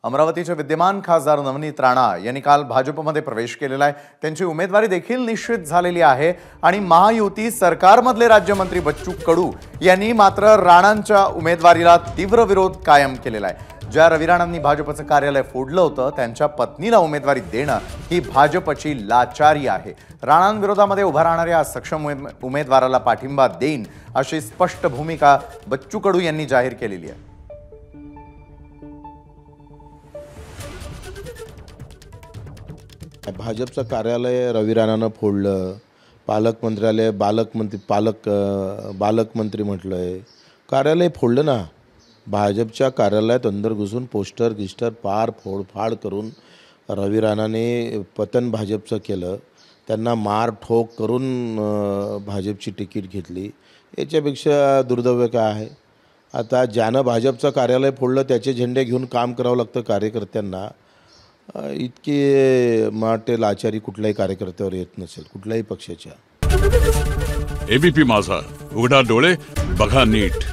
अमरावतीचे विद्यमान खासदार नवनीत राणा यांनी काल भाजपमध्ये प्रवेश केलेला आहे। त्यांची उमेदवारी देखील निश्चित झालेली आहे आणि महायुती सरकारमधले राज्यमंत्री बच्चू कडू यांनी मात्र राणांच्या उमेदवारीला तीव्र विरोध कायम केलेला आहे। ज्या रवी राणांनी भाजपचं कार्यालय फोडलं होतं त्यांच्या पत्नीला उमेदवारी देणं ही भाजपची लाचारी आहे। राणांविरोधामध्ये उभा राहणाऱ्या सक्षम उमेदवाराला पाठिंबा देईन अशी स्पष्ट भूमिका बच्चू कडू यांनी जाहीर केलेली आहे। भाजपचं कार्यालय रवी राणानं फोडलं, पालकमंत्र्यालय बालकमंत्री म्हटलंय, कार्यालय फोडलं ना। भाजपच्या कार्यालयात अंदर घुसून पोस्टर गिस्टर पार फोडफाड करून रवी राणाने पतन भाजपचं केलं, त्यांना मार ठोक करून भाजपची तिकीट घेतली। याच्यापेक्षा दुर्दैव काय आहे? आता ज्यानं भाजपचं कार्यालय फोडलं त्याचे झेंडे घेऊन काम करावं लागतं कार्यकर्त्यांना। इतके मोठे लाचारी कुठल्याही कार्यकर्त्यावर येत नसेल, कुठल्याही पक्षाच्या। एबीपी माझा, उघडा डोळे बघा नीट।